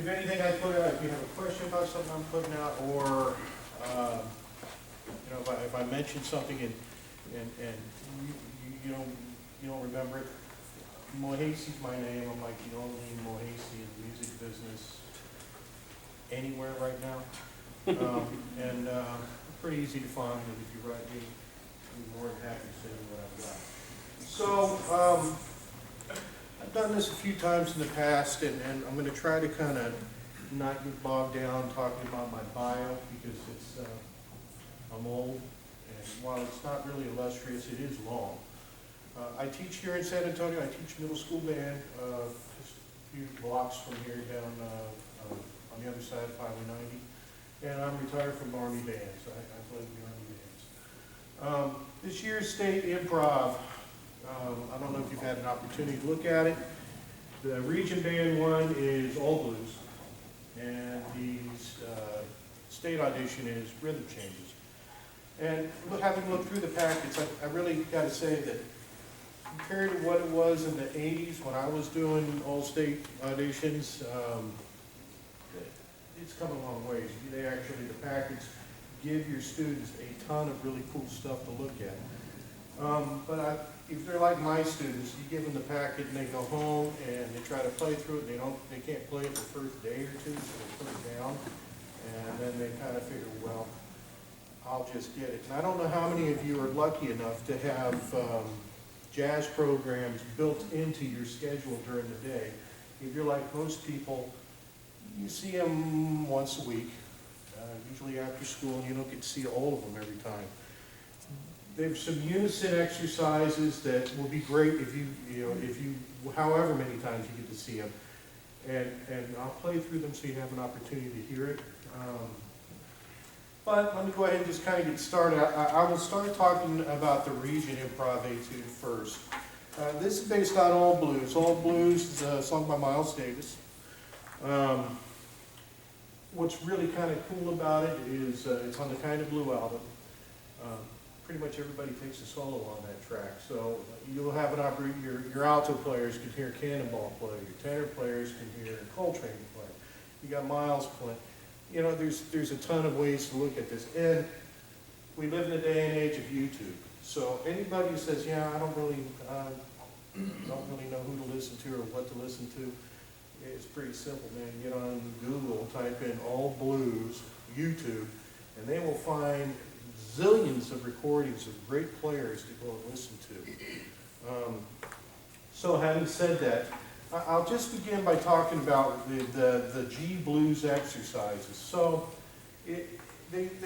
if anything I put out, if you have a question about something I'm putting out, or, if I mention something and you don't remember it, Mohasi's my name. I'm like the only Mohasi in the music business anywhere right now. And pretty easy to find, and if you write me, I'm more than happy to send you what I've got. So, I've done this a few times in the past, and I'm going to try to kind of not get bogged down talking about my bio, because I'm old, and while it's not really illustrious, it is long. I teach here in San Antonio. I teach middle school band, just a few blocks from here down on the other side of Highway 90, and I'm retired from Army bands. I play the Army bands. This year's state improv, I don't know if you've had an opportunity to look at it. The region band one is all blues, and the state audition is rhythm changes. And having looked through the packets, I really got to say that compared to what it was in the 80s when I was doing all-state auditions, it's come a long ways. The packets give your students a ton of really cool stuff to look at. But if they're like my students, you give them the packet and they go home and they try to play through it. They can't play it the first day or two, so they put it down, and then they kind of figure, well, I'll just get it. And I don't know how many of you are lucky enough to have jazz programs built into your schedule during the day. If you're like most people, you see them once a week, usually after school, and you don't get to see all of them every time. There's some unison exercises that will be great if you however many times you get to see them. And I'll play through them so you have an opportunity to hear it. But let me go ahead and just kind of get started. I will start talking about the region improv etude first. This is based on All Blues. All Blues is a song by Miles Davis. What's really kind of cool about it is it's on the Kind of Blue album. Pretty much everybody takes a solo on that track. So you'll have an opportunity, your alto players can hear Cannonball play, your tenor players can hear Coltrane play. You got Miles play. There's a ton of ways to look at this. And we live in a day and age of YouTube. So anybody who says, yeah, I don't really know who to listen to or what to listen to, it's pretty simple, man. Get on Google, type in All Blues, YouTube, and they will find zillions of recordings of great players to go and listen to. So having said that, I'll just begin by talking about the G blues exercises. So they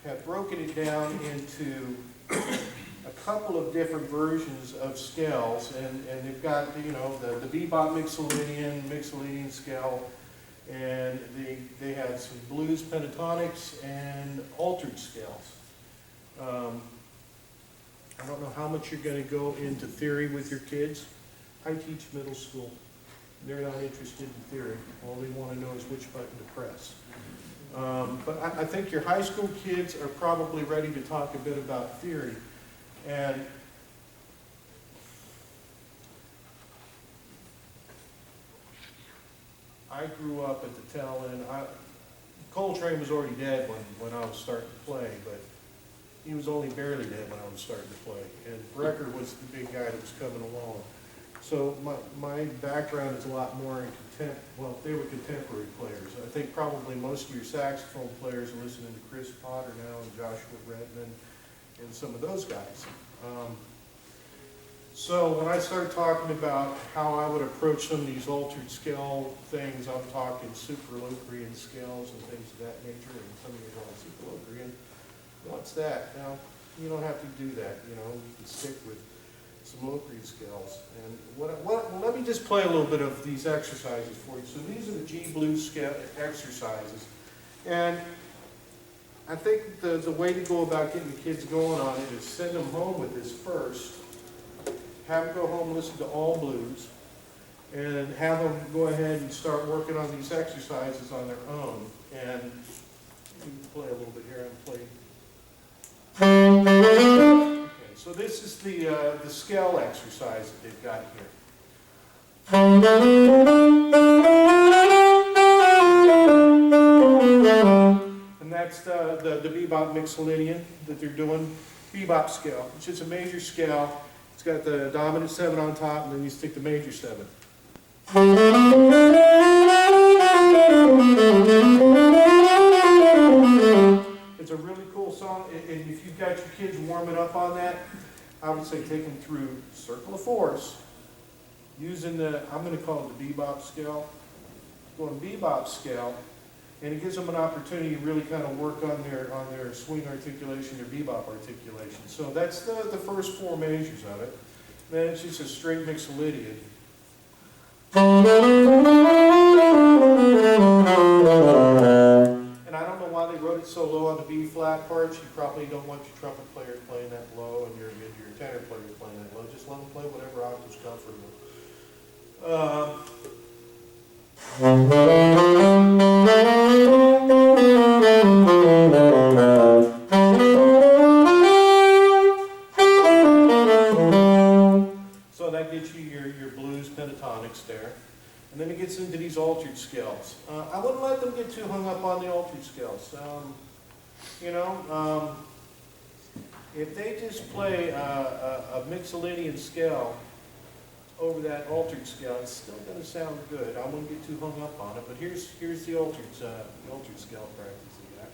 have broken it down into a couple of different versions of scales, and they've got the bebop mixolydian scale, and they have some blues pentatonics and altered scales. I don't know how much you're going to go into theory with your kids. I teach middle school. They're not interested in theory. All they want to know is which button to press. But I think your high school kids are probably ready to talk a bit about theory. And I grew up at the tail end. Coltrane was already dead when I was starting to play, but he was only barely dead when I was starting to play. And Brecker was the big guy that was coming along. So my background is a lot more in they were contemporary players. I think probably most of your saxophone players are listening to Chris Potter now and Joshua Redman and some of those guys. So when I started talking about how I would approach some of these altered scale things, I'm talking super Locrian scales and things of that nature, and some of you are going, super Locrian, what's that? Now, you don't have to do that, you can stick with some Locrian scales. And let me just play a little bit of these exercises for you. So these are the G blues scale exercises. And I think the way to go about getting the kids going on it is send them home with this first. Have them go home and listen to All Blues, and have them go ahead and start working on these exercises on their own. And you can play a little bit here. I'm playing. Okay, so this is the scale exercise that they've got here. mixolydian that they're doing, bebop scale. It's just a major scale. It's got the dominant 7 on top, and then you stick the major 7. It's a really cool song, and if you've got your kids warming up on that, I would say take them through Circle of Fours, using the, I'm going to call it the bebop scale, going bebop scale, and it gives them an opportunity to really kind of work on their swing articulation, their bebop articulation. So that's the first 4 measures of it. Then it's just a straight mixolydian. And I don't know why they wrote it so low on the B flat parts. You probably don't want your trumpet player playing that low and your tenor player playing that low. Just let them play whatever octave's comfortable. So that gets you your blues pentatonics there. And then it gets into these altered scales. I wouldn't let them get too hung up on the altered scales. If they just play a mixolydian scale over that altered scale, it's still going to sound good. I wouldn't get too hung up on it. But here's the altered scale practice you got.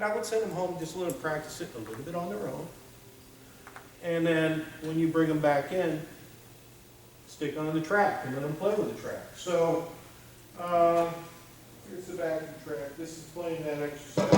I would send them home, just let them practice it a little bit on their own. And then when you bring them back in, stick on the track and let them play with the track. So here's the back of the track. This is playing that exercise.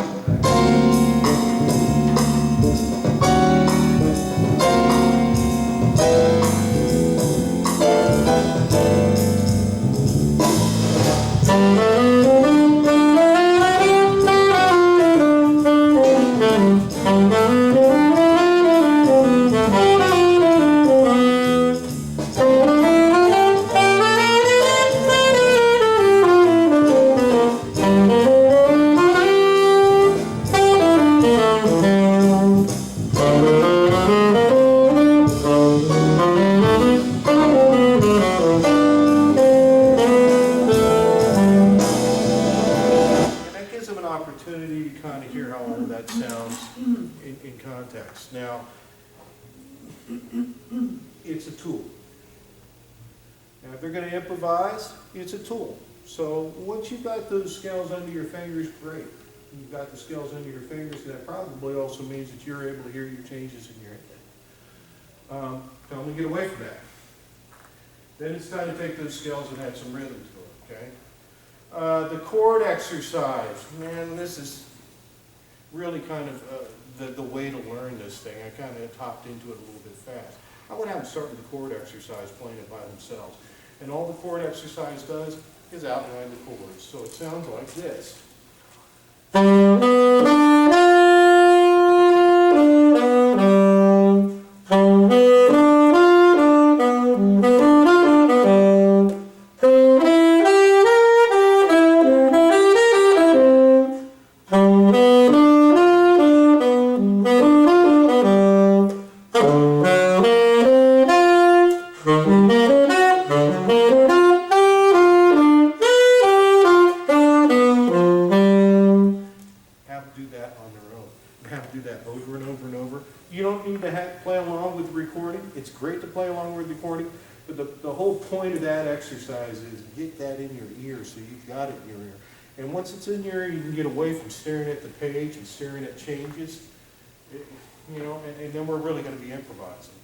Opportunity to kind of hear how all of that sounds in context. Now, it's a tool. Now, if they're going to improvise, it's a tool. So once you've got those scales under your fingers, great. You've got the scales under your fingers, that probably also means that you're able to hear your changes in your head. Tell them to get away from that. Then it's time to take those scales and add some rhythm to it, okay? The chord exercise, man, this is really kind of the way to learn this thing. I kind of hopped into it a little bit fast. I would have them start with the chord exercise, playing it by themselves. And all the chord exercise does is outline the chords. So it sounds like this. It's great to play along with the recording, but the whole point of that exercise is get that in your ear so you've got it in your ear. And once it's in your ear, you can get away from staring at the page and staring at changes, and then we're really going to be improvising.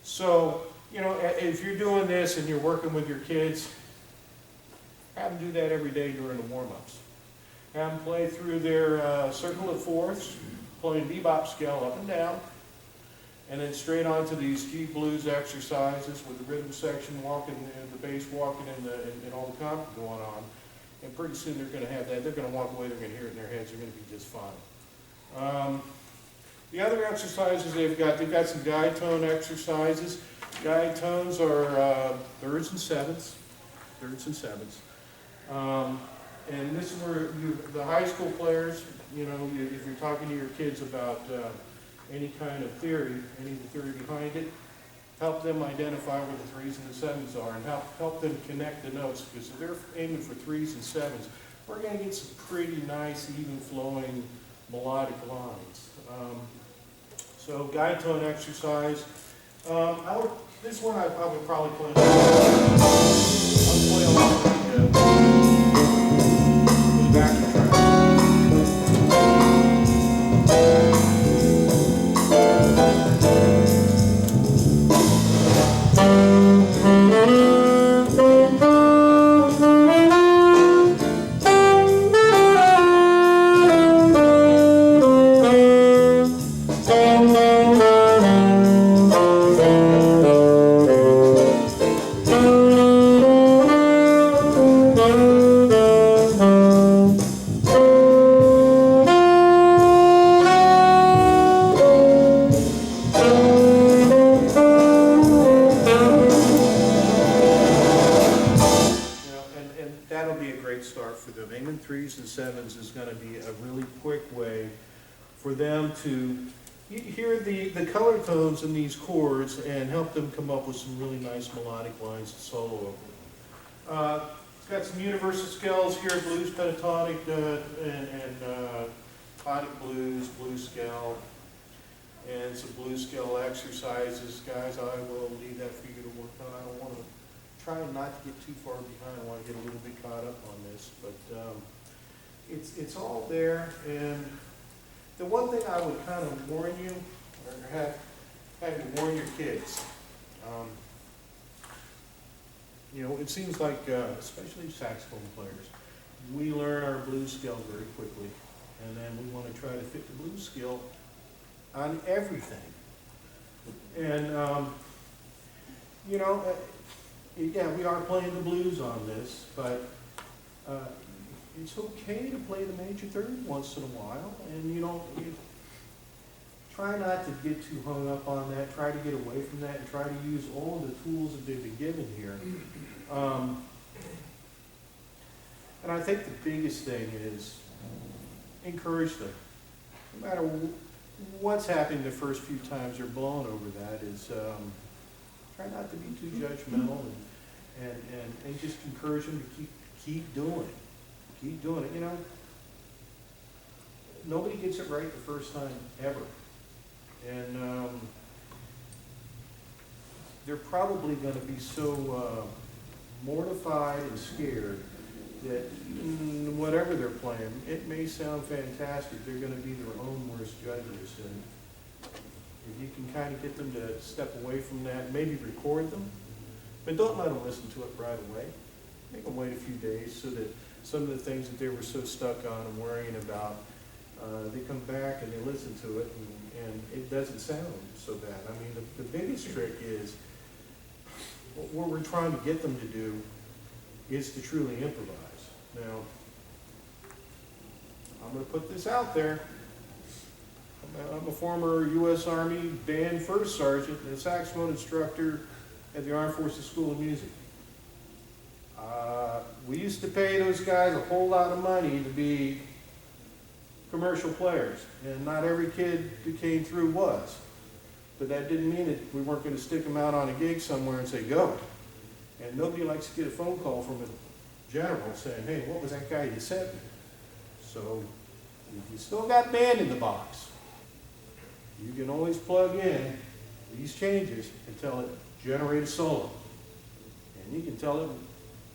So, if you're doing this and you're working with your kids, have them do that every day during the warm-ups. Have them play through their circle of fourths, playing bebop scale up and down, and then straight on to these G blues exercises with the rhythm section walking and the bass walking and all the comp going on. And pretty soon they're going to have that. They're going to walk away, they're going to hear it in their heads, they're going to be just fine. The other exercises they've got some guide tone exercises. Guide tones are thirds and sevenths. And this is where the high school players, if you're talking to your kids about any kind of theory, any of the theory behind it, help them identify where the 3s and the 7s are, and help them connect the notes, because if they're aiming for 3s and 7s, we're going to get some pretty nice, even flowing melodic lines. So guide tone exercise. This one I would probably play. I'll play along with the backing track. That'll be a great start for them. Aiming 3s and 7s is going to be a really quick way for them to hear the color tones in these chords and help them come up with some really nice melodic lines to solo over. It's got some universal scales here, blues, pentatonic, and tonic blues, blues scale, and some blues scale exercises. Guys, I will leave that for you to work on. I don't want to try not to get too far behind. I want to get a little bit caught up on this, but it's all there. And the one thing I would kind of warn you, or have you warn your kids, you know, it seems like, especially saxophone players, we learn our blues scale very quickly, and then we want to try to fit the blues skill on everything. And you know, yeah, we are playing the blues on this, but it's okay to play the major third once in a while, and you try not to get too hung up on that. Try to get away from that and try to use all of the tools that they've been given here. And I think the biggest thing is encourage them. No matter what's happening the first few times you're blown over that, is try not to be too judgmental, and just encourage them to keep doing it. Keep doing it. You know, nobody gets it right the first time ever. And they're probably going to be so mortified and scared that whatever they're playing, it may sound fantastic. They're going to be their own worst judges. And if you can kind of get them to step away from that, maybe record them, but don't let them listen to it right away. Make them wait a few days so that some of the things that they were so stuck on and worrying about, they come back and they listen to it, and it doesn't sound so bad. I mean, the biggest trick is, what we're trying to get them to do is to truly improvise. Now, I'm going to put this out there. I'm a former U.S. Army band first sergeant and a saxophone instructor at the Armed Forces School of Music. We used to pay those guys a whole lot of money to be commercial players, and not every kid who came through was. But that didn't mean that we weren't going to stick them out on a gig somewhere and say, go. And nobody likes to get a phone call from a general saying, hey, what was that guy you sent me? So you still got band in the box. You can always plug in these changes and tell it, generate a solo. And you can tell it,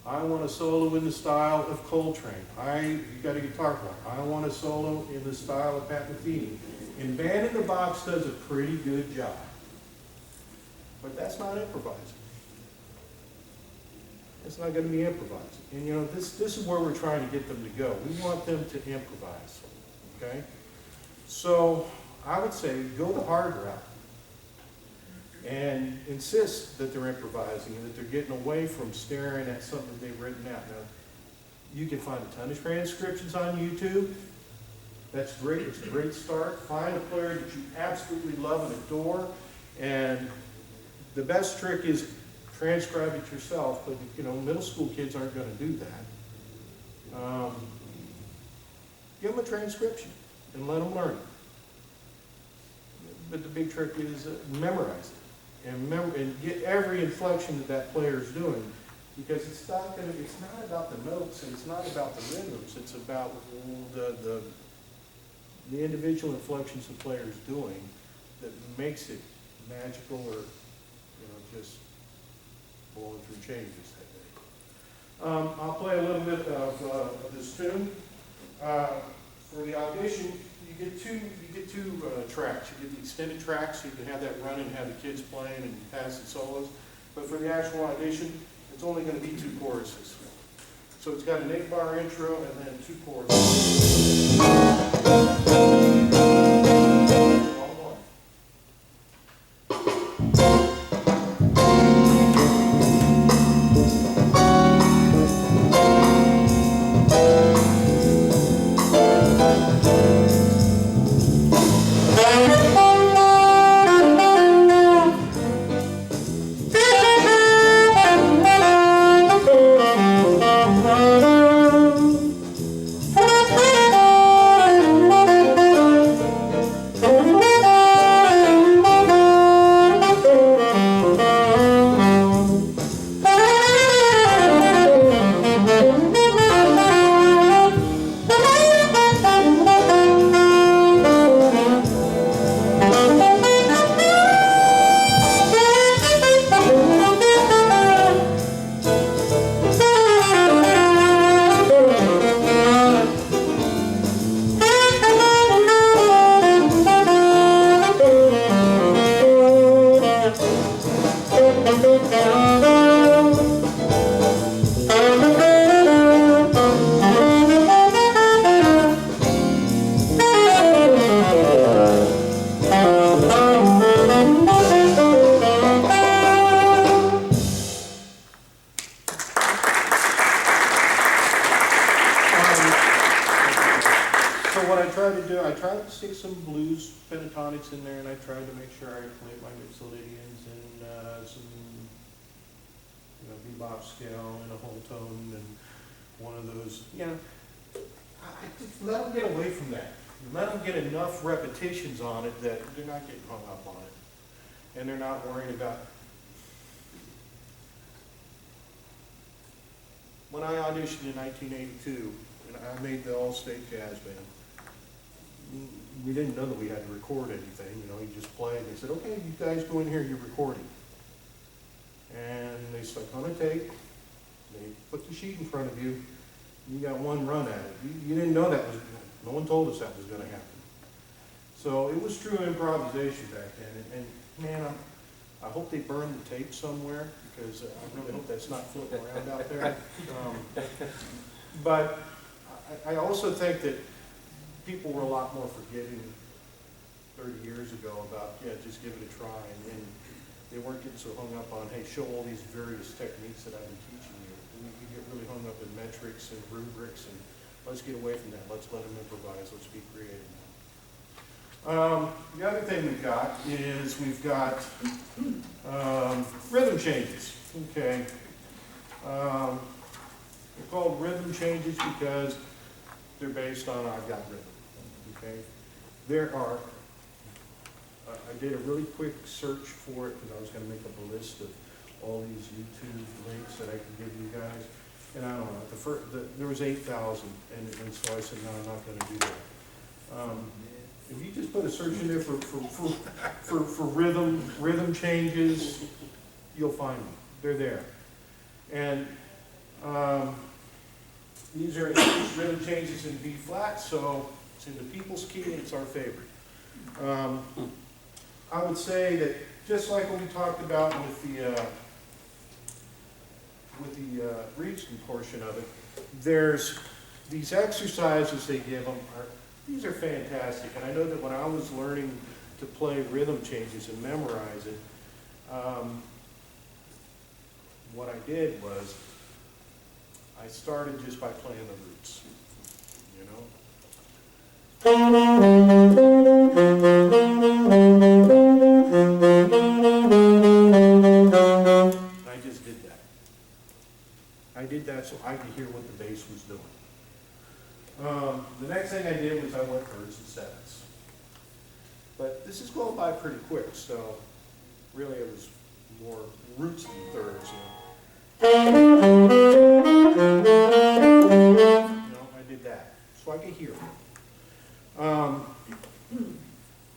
I want a solo in the style of Coltrane. You got a guitar player. I want a solo in the style of Pat Metheny. And Band in the Box does a pretty good job. But that's not improvising. It's not going to be improvising. And you know, this is where we're trying to get them to go. We want them to improvise. Okay? So I would say go the hard route and insist that they're improvising and that they're getting away from staring at something they've written out. Now, you can find a ton of transcriptions on YouTube. That's great. It's a great start. Find a player that you absolutely love and adore. And the best trick is transcribe it yourself, but you know, middle school kids aren't going to do that. Give them a transcription and let them learn it. But the big trick is memorize it and remember, and get every inflection that player's doing, because it's not about the notes, and it's not about the rhythms, it's about the individual inflections the player's doing that makes it magical, or, just blowing through changes that day. I'll play a little bit of this tune. For the audition, you get two tracks. You get the extended tracks, so you can have that running, and have the kids playing and passing solos. But for the actual audition, it's only going to be 2 choruses. So it's got an 8-bar intro and then 2 choruses. All one. I tried to stick some blues pentatonics in there, and I tried to make sure I played my mixolydians and some bebop scale and a whole tone and one of those. I just let them get away from that. Let them get enough repetitions on it that they're not getting hung up on it, and they're not worrying about. When I auditioned in 1982, and I made the All-State Jazz Band, we didn't know that we had to record anything. You just played. They said, "Okay, you guys go in here, you're recording." And they stuck on a tape. They put the sheet in front of you. You got one run at it. You didn't know that was. No one told us that was going to happen. So it was true improvisation back then. And man, I hope they burned the tape somewhere, because I really hope that's not floating around out there. But I also think that people were a lot more forgiving 30 years ago about, just give it a try. And they weren't getting so hung up on, hey, show all these various techniques that I've been teaching you. We get really hung up in metrics and rubrics, and let's get away from that. Let's let them improvise. Let's be creative now. The other thing we've got is we've got rhythm changes. Okay. They're called rhythm changes because they're based on I've got rhythm. Okay. There are, I did a really quick search for it because I was going to make up a list of all these YouTube links that I could give you guys. And I don't know, there was 8,000, and so I said, no, I'm not going to do that. If you just put a search in there for rhythm changes, you'll find them. They're there. And these are rhythm changes in B flat, so it's in the people's key, and it's our favorite. I would say that just like what we talked about with the reaching portion of it, there's these exercises they give them. These are fantastic, and I know that when I was learning to play rhythm changes and memorize it, what I did was I started just by playing the roots, I just did that. I did that so I could hear what the bass was doing. The next thing I did was I went thirds and sevenths. But this is going by pretty quick, so really it was more roots and thirds, I did that, so I could hear.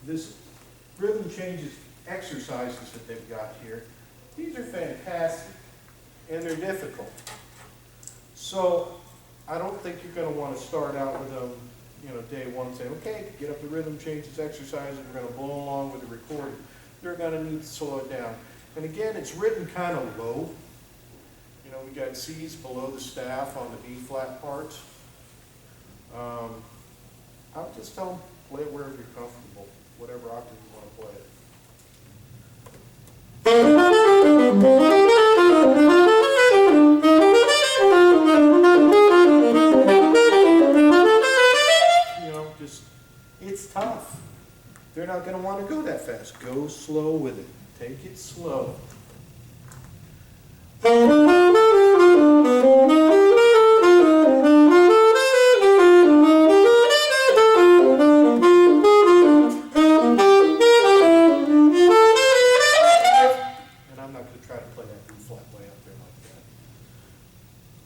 This rhythm changes exercises that they've got here, these are fantastic, and they're difficult. So, I don't think you're going to want to start out with them, day one and say, okay, get up the rhythm changes exercises, we're going to blow along with the recording. You're going to need to slow it down. And again, it's written kind of low. We got C's below the staff on the B flat parts. I would just tell them, play it wherever you're comfortable, whatever octave you want to play it. It's tough. They're not going to want to go that fast. Go slow with it. Take it slow.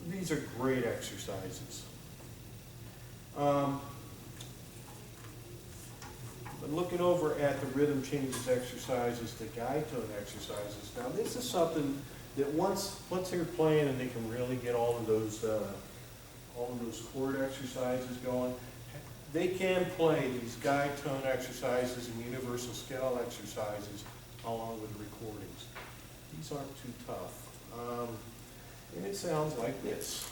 These are great exercises. But looking over at the rhythm changes exercises, the guide tone exercises. Now this is something that once they're playing and they can really get all of those chord exercises going, they can play these guide tone exercises and universal scale exercises along with the recordings. These aren't too tough. And it sounds like this.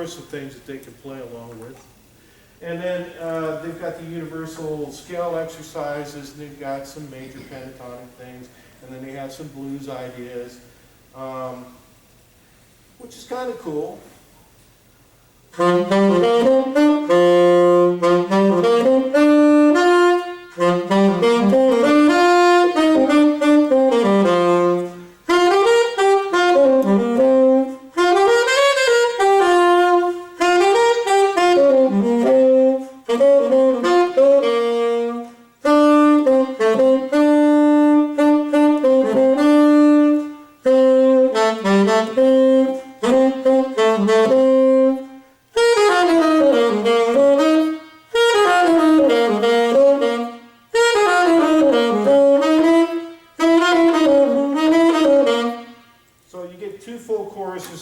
Of things that they can play along with. And then they've got the universal scale exercises, and they've got some major pentatonic things, and then they have some blues ideas, which is kind of cool.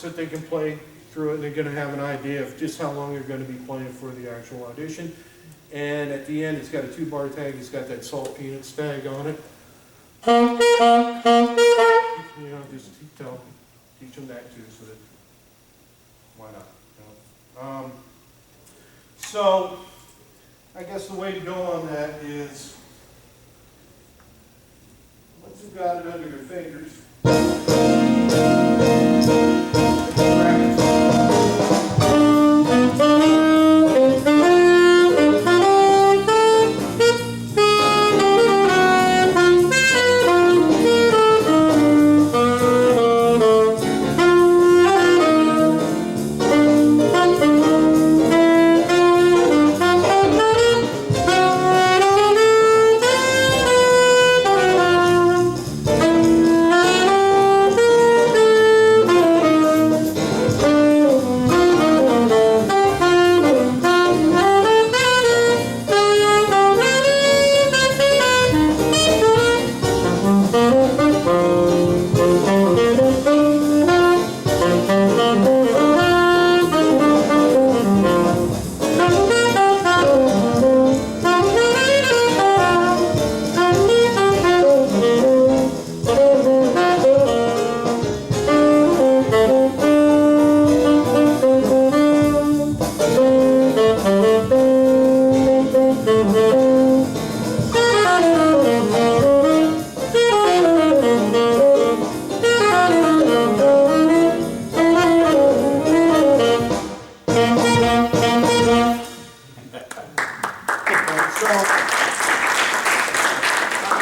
That they can play through it, and they're going to have an idea of just how long they're going to be playing for the actual audition. And at the end, it's got a 2-bar tag. It's got that salt peanuts tag on it. Just teach them that too, so that why not? So I guess the way to go on that is once you've got it under your fingers.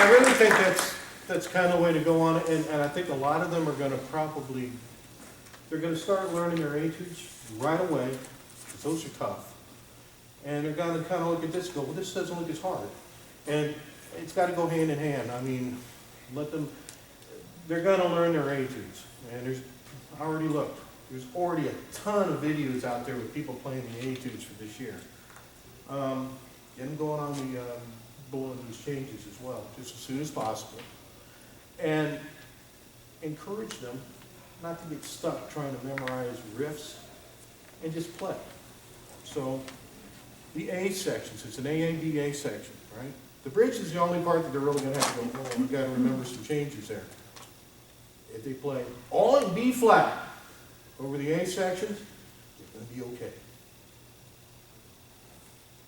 I really think that's kind of the way to go on it, and I think a lot of them are gonna probably, they're gonna start learning their etudes right away, because those are tough. And they're gonna kind of look at this and go, well, this doesn't look as hard. And it's gotta go hand in hand. I mean, let them, they're gonna learn their etudes. And there's, I already looked, there's already a ton of videos out there with people playing the etudes for this year. Get them going on the bulletin these changes as well, just as soon as possible. And encourage them not to get stuck trying to memorize riffs and just play. So the A sections, it's an AABA section, right? The bridge is the only part that they're really gonna have to go, oh, we've got to remember some changes there. If they play all in B flat over the A sections, they're gonna be okay.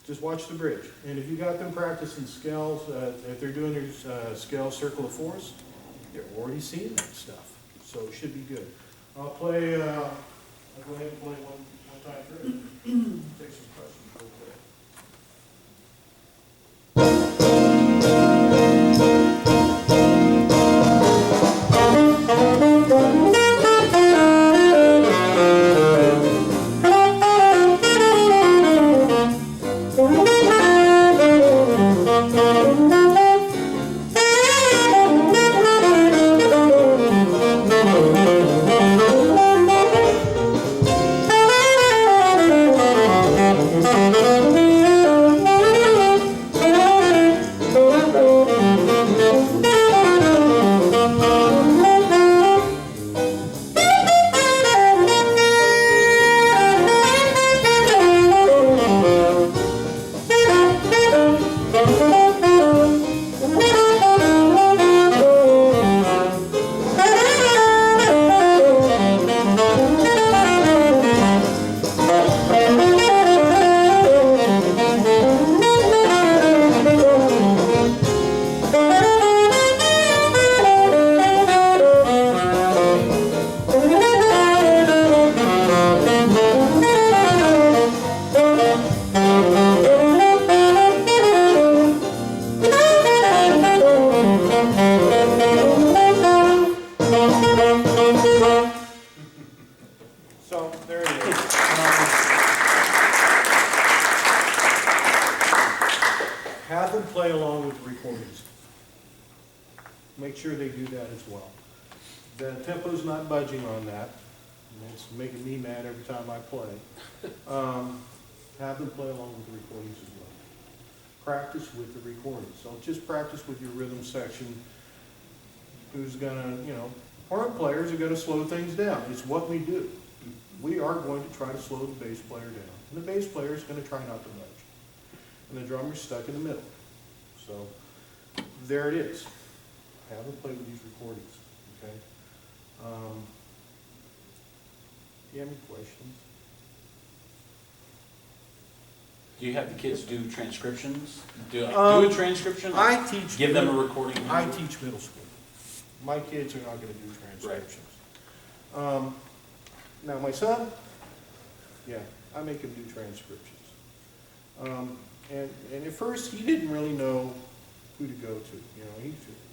Just watch the bridge. And if you got them practicing scales, if they're doing their scale circle of fours, they're already seeing that stuff. So it should be good. I'll play, I'll go ahead and play one time through. Take some questions real quick. So there it is. Have them play along with the recordings. Make sure they do that as well. The tempo's not budging on that. And it's making me mad every time I play. Have them play along with the recordings as well. Practice with the recordings. Don't just practice with your rhythm section. Who's gonna, you know, horn players are gonna slow things down. It's what we do. We are going to try to slow the bass player down. And the bass player is going to try not to budge. And the drummer's stuck in the middle. So there it is. Have them play with these recordings. Okay? Do you have any questions? Do you have the kids do transcriptions? Do a transcription? I teach. Give them a recording? I teach middle school. My kids are not going to do transcriptions. Right. Now, my son, yeah, I make him do transcriptions. And at first, he didn't really know who to go to. You know,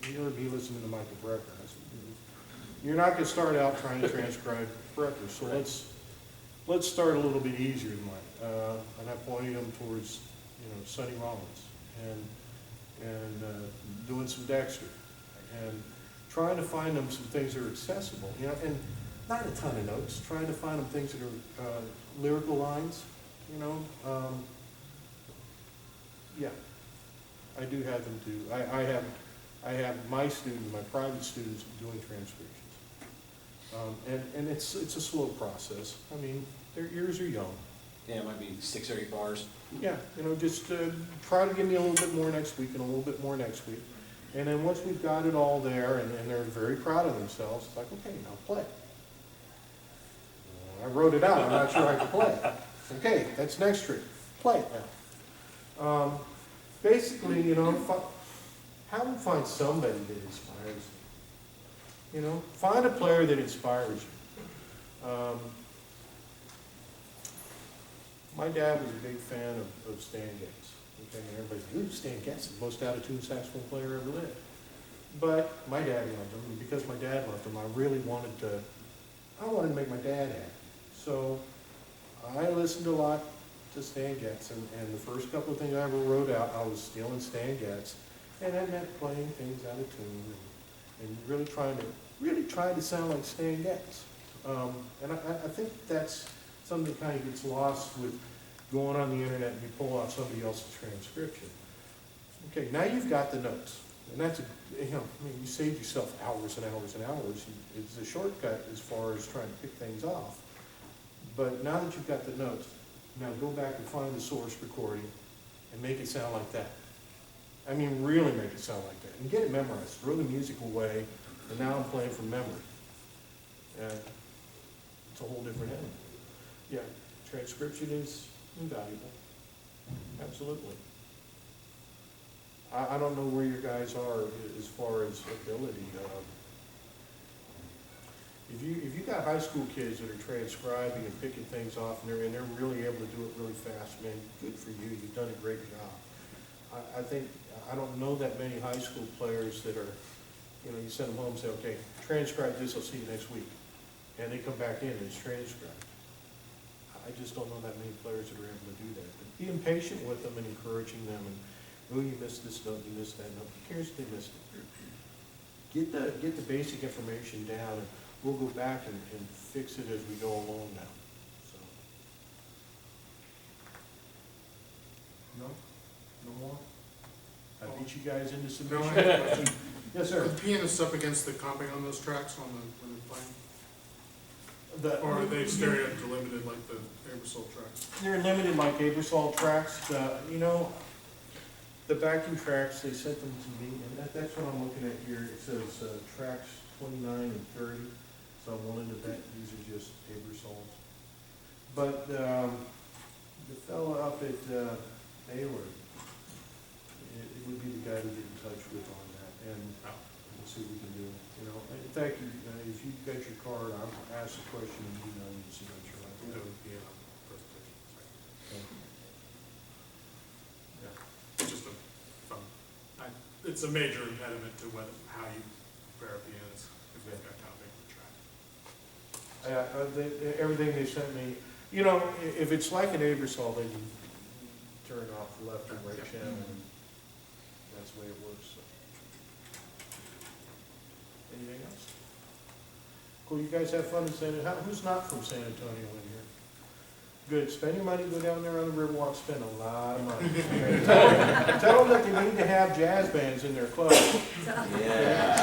he heard me listening to Michael Brecker. I said, you're not going to start out trying to transcribe Brecker, so right. let's start a little bit easier than mine. And I pointed him towards, you know, Sonny Rollins and doing some Dexter and trying to find them some things that are accessible. You know, and not a ton of notes, trying to find them things that are lyrical lines, you know. Yeah, I do have them do. I have my students, my private students doing transcriptions, and it's a slow process. I mean, their ears are young. Yeah, it might be 6 or 8 bars. Yeah, you know, just try to give me a little bit more next week and a little bit more next week, and then once we've got it all there, and they're very proud of themselves, it's like, okay, now play. I wrote it out, I'm not sure I can play it. Okay, that's next trick. Play it now. Basically, you know, have them find somebody that inspires you. You know, find a player that inspires you. My dad was a big fan of Stan Getz. Okay, and everybody's like, ooh, Stan Getz is the most out-of-tune saxophone player ever lived. But my dad loved them, and because my dad loved them, I wanted to make my dad happy. So I listened a lot to Stan Getz, and the first couple of things I ever wrote out, I was stealing Stan Getz, and that meant playing things out of tune and really trying to sound like Stan Getz. And I think that's something that kind of gets lost with going on the internet and you pull out somebody else's transcription. Okay, now you've got the notes. And that's, you saved yourself hours and hours and hours. It's a shortcut as far as trying to pick things off. But now that you've got the notes, now go back and find the source recording and make it sound like that. I mean, really make it sound like that. And get it memorized. Throw the music away, and now I'm playing from memory. It's a whole different animal. Yeah, transcription is invaluable. Absolutely. I don't know where your guys are as far as ability. If you got high school kids that are transcribing and picking things off and they're really able to do it really fast, man, good for you. You've done a great job. I don't know that many high school players that are, you send them home and say, okay, transcribe this, I'll see you next week. And they come back in and it's transcribed. I just don't know that many players that are able to do that. But being patient with them and encouraging them, and oh, you missed this note, you missed that note. Who cares if they missed it? Get the basic information down, and we'll go back and fix it as we go along now. So, no more. I beat you guys into No, I submission. have a question. Yes, sir. Are the pianists up against the comping on those tracks when they're playing? Or are they staring at delimited like the Aebersold tracks? They're limited like Aebersold tracks. The backing tracks, they sent them to me, and that's what I'm looking at here. It says tracks 29 and 30, so I'm willing to bet these are just Aebersolds. But the fellow up at Baylor, it would be the guy to get in touch with on that, and we'll see what we can do. In fact, if you got your card, I'll ask the question and email you to see what you're like. I'm doing piano presentation. Yeah. Just a fun. It's a major impediment to how you prepare a pianist if they've got comping on the track. Everything they sent me, if it's like an Aebersol, then you turn off the left and right channel, and that's the way it works. So. Anything else? Cool, you guys have fun in San Antonio. Who's not from San Antonio in here? Good, spend your money, go down there on the Riverwalk, spend a lot of money. Tell them that they need to have jazz bands in their club. Yeah.